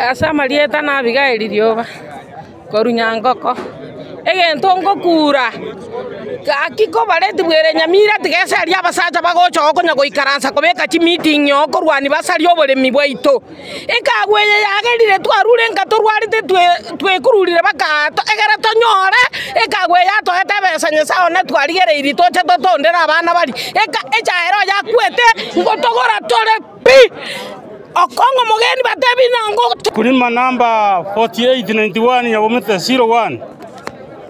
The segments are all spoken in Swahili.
asa marieta na bigairi rioba korunyangoko egento ngokura akiko bareti bwere nyamira tigeseria abasaja bagocha konya goikaransa kobeka chi meeting yo korwani basari oboremi bwaito ekagweye yagerire twarure ngatorwarite twekururire bakato egera tonyore ekagweye atoete besa nyesao ne twarigereiri toche totondera abana bari echaero yakwete ngotogora tore pi okongo mogeni batebi nango kulima namba 4891 ya Bomete 01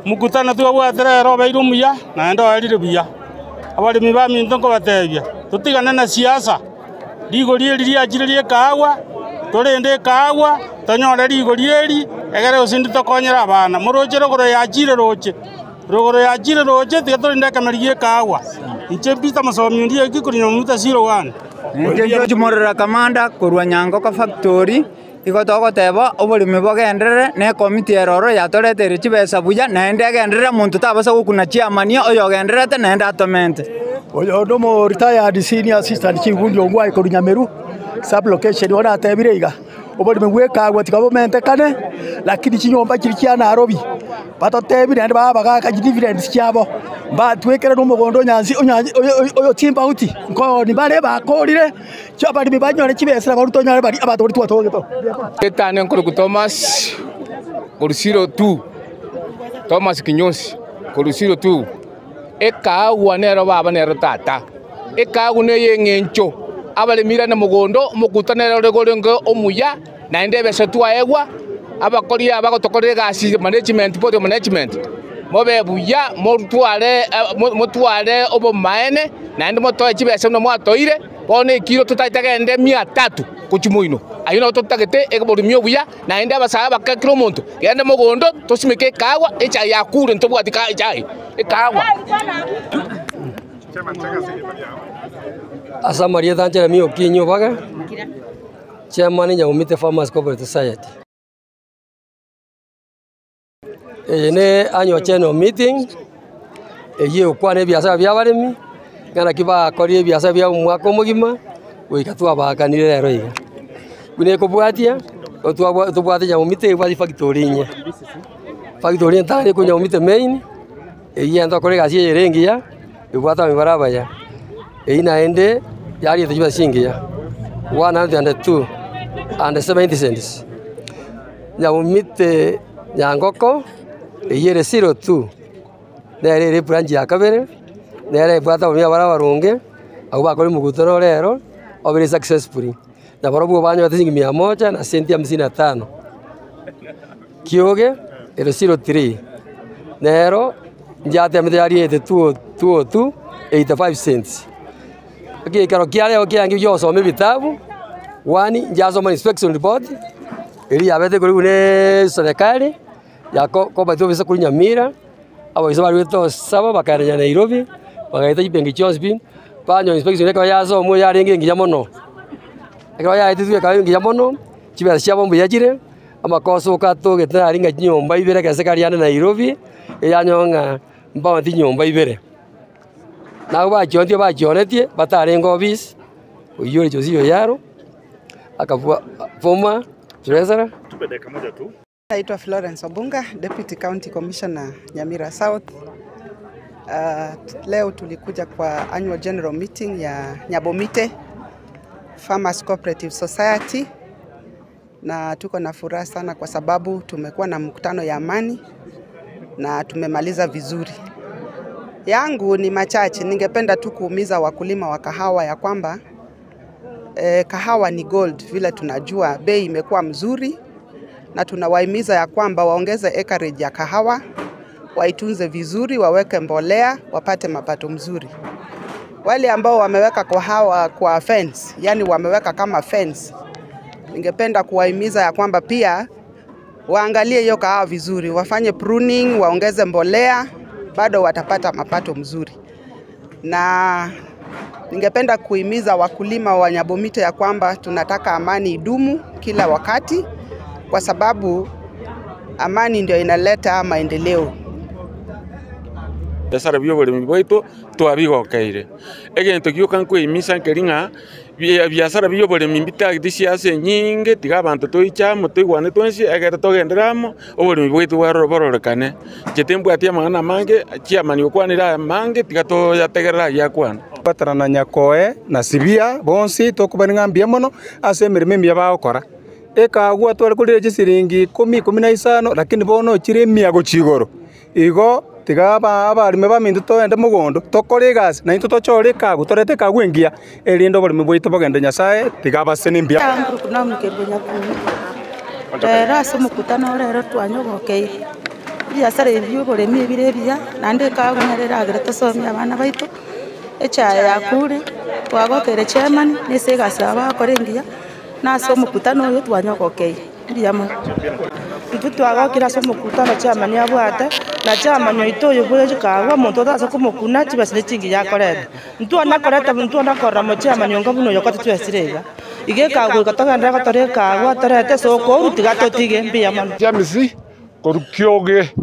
mukutana tu abwatera roba irumuya na ndo alire buya abali mibami ndongo batebya tutigana na siasa ligo lieri ajiririe kawa tolende kawa tonyora ligo lieri egere usindi tokonyera abana murojero goro yajire roje tigatolinde kamariye kawa inche pita masomi ndiye gikurinyo Bomete 01 nje jumorera kamanda kurwa Nyangoko factory igotoko teba oborimi bogenderere ne committee eroro yatoretere chibesa buya naende agenderere muntu tabasa gukuna chiamania oyo genderete naende atomente oyo ndomo retired senior assistant chief ngwa ikorinyameru sub location ona tebire iga oborimi gweka gwa tikabomente kane lakini chinyomba kirikia na Nairobi batotebi naende baba gaka dividends chiabo batwekera no mugondo nyanzi oyo timba uti ngo ni bare bakorire cyabari bibanyore kibesera barutonyore bari abatori twatogeto etane nkuru Thomas Kurusiro 2 Thomas Kinyosi Kurusiro 2 ekawa nero baba nero tata ekawa ne yengencho abale mira na mugondo mukutanero regorengo omuya naende bese twaegwa abakori abagotokorera gasi management board management mobe buya motware obo maene naende motoe chibese no mwatoire bone kilo tutaitagende 300 kuchimuino ayino tutagete eborimyo buya naende abasaba bakakiro muntu gende mugondo tosimeke kawa echa yakure ntobwatika echai ekawa asa Maria Tanchera mio kinyo baga chairman ya Bomete Farmers Cooperative Society ene anyo cheno meeting eye ukwane biasa bya baremi ngana kiba kori biasa bya mwako mugima wikatwa bakanire rero iga kune ko bwatia tubwate ya Bomete bwa factory nya factory ntare ko ya Bomete main eye ndo kore gasi yerengia ibwata mibaraba ya ina ende yari tujiba singia 102 and 70 cents ya Bomete Nyangoko eyere 02 nere branch ya kabere nere bwata bya barabarunge abo bakore mugutoro rero obere successfully na barobu banyo batingi 100 na senti 55 kioge ero 03 nero njate amete yari 202 85 cents okay karo kiale okiangi yo some vitabu wani njazo man inspection report ili yabete kuri une serikali yako ko bato bisa kuri Nyamira abo bisa bari to saba bakaranya Nairobi bagaita ipengi chosbi panyo inspection eka yazo mo yarenge ngiya mono eka ya itu ka ngiya mono chibera chabo mbu yajire amakoso kato getara ringa nyomba ibere ka sekari yana Nairobi yanyonga mbawa ti nyomba ibere na ba chondio ba chonetie batarengo bis uyore chosiyo yaro akavua former treasurer tupeleka moja tu. Naitwa Florence Obunga, Deputy County Commissioner Nyamira South. Leo tulikuja kwa annual general meeting ya Nyabomite Farmers Cooperative Society na tuko na furaha sana kwa sababu tumekuwa na mkutano ya amani na tumemaliza vizuri. Yangu ni machache, ningependa tu kuumiza wakulima wa kahawa ya kwamba kahawa ni gold, vile tunajua bei imekuwa mzuri na tunawahimiza ya kwamba waongeze acreage ya kahawa, waitunze vizuri, waweke mbolea, wapate mapato mzuri. Wale ambao wameweka kahawa kwa fence, yani wameweka kama fence, ningependa kuwahimiza ya kwamba pia waangalie hiyo kahawa vizuri, wafanye pruning, waongeze mbolea, bado watapata mapato mzuri. Na ningependa kuhimiza wakulima wa Nyabomite ya kwamba tunataka amani idumu kila wakati, kwa sababu amani ndio inaleta maendeleo. Desara biyo bole mboito to abigo kaire egento kyo kan ko imisa nkeringa biashara biyo boremi bitagiti siasa nyinge tiga abantu toichamo toigwane twensi egere togenderamo oboremi bwitu bwororekane jetembwa atia mang'ana mange chiamani okwanira mange tiga toyategerera yakwana batarana nyakoe na sibia bonsi tokubaninga mbia mono ase emirimo emiya bagokora ekagwa twari kuri siringi 10-15 lakini bono chire mia gochigoro igo tiga abarime bamindu toende mugondo tokore egasi na into tochore ekagu torete ekagu engia erindo oboremi bwitu bogende nyasaye tiga base nimbia ase omokutano rero twanyogokeire biasara ebio oboremi ebire ebiya naende ekagu narero agere tosomia abana baitu echae yakure twagokeire chairman nase egasi abakora engiya nase omokutano oyo twanyogokeire mbiyamo itu twagokira ase omokutano chairman abwate na chairman oito oyo bweje kagwa omonto otase komokuna chibasire chingi yakorete ntwana korete ntwana korra mo chairman onga buno yokote twesirega ige kagwa gatogendera gotore kagwa torete soko utiga totige mbiyamo jamisi korukioge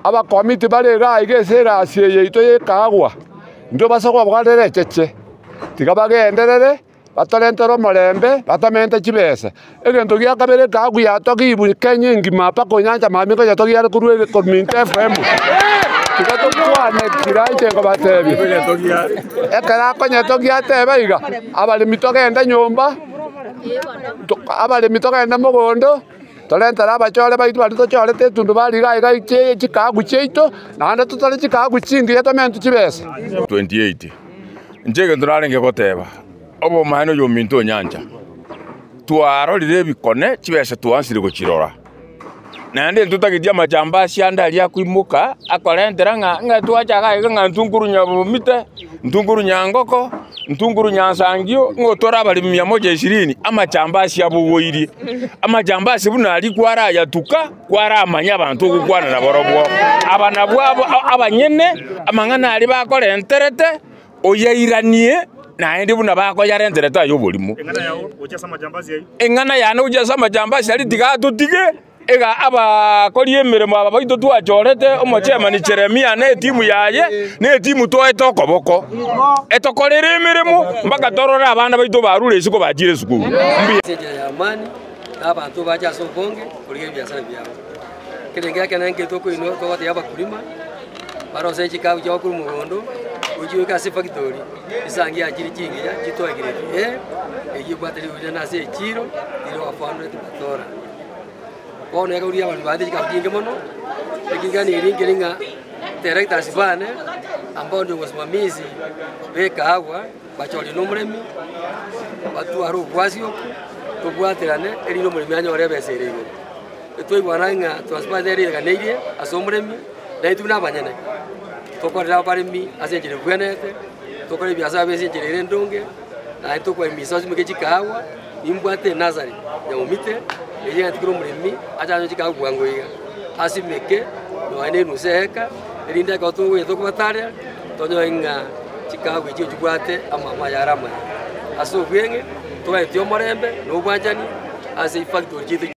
aba komiti barega ige sera asiye ito yekagwa ndio basoko bwarere cheche tiga bagenderere batalentero morembe batamente chibesa egento gia kabere kagu ya togi ibu kenye ngima pa konyanja mami ko ya togi ya kurwe kominte FM tiga to kwane kiraje ko batebi ekara konya togi ateba iga abali mitogenda nyomba abali mitogenda mogondo talentera abachole baitu bali tochole tetundu bali ga iche chikagu cheito nanda tutale chikagu chingi yatamentu chibesa 28 njege ndurarenge goteba obo mahano yo minto nyanja twarorire bikone chibesa twansire gochirora nande ntutagidia majamba ciandali akwimuka akorentera nga twachaga nga ntunguru nyabumite ntunguru nyangoko ntunguru nyansangio ngotora bali 120 amachamba ciabugoirie amachamba cibunali kwara yatuka kwara amanya abantu gukwana na borobwo abana bwabo abanyene amang'ana ali bakorenterete oyeiranie na ndi buna bako yarentereta yo bolimu eng'ana yana ujasa majambazi ali tiga tutige ega aba korie mirimo aba baito twachorete omochemani Jeremia ne timu yaye ne timu to etokoboko etokorere mirimo mpaka torora abana baito barure isiko bajire sukuru ya amani abantu baja sokonge kulige biashara byabo kirenge kana nke toko ino to wate abakulima baro senchi kabu cyo kuri mugondo ujiwe kasi factory isangi ajiri kingi ya gitwagire yibwateri uje nase chiro ilo afano tutora bona yakuri abantu bandi kabutinge mono ekingani iringiringa director sibane ambao ndio wasimamizi beka hawa bacholi nomremi watu aro kwasio tubwaterane erino muri myanya ore beserego etwe bwananga twaspaderi ganeire asomremi daitu nabanyane tokorera barimi asenjere bwenete tokore biasa besenjere ndonge na tokwe misozi mukeji kawa imbwate nazari ya umite eje atikiro murimi ajanyo chikawa bwangoiga asimeke no ane nuseka erinda ka towe tokubatare tonyo inga chikawa eje chubwate amama yarama aso bwenge towe tyo morembe no bwanjani ase factory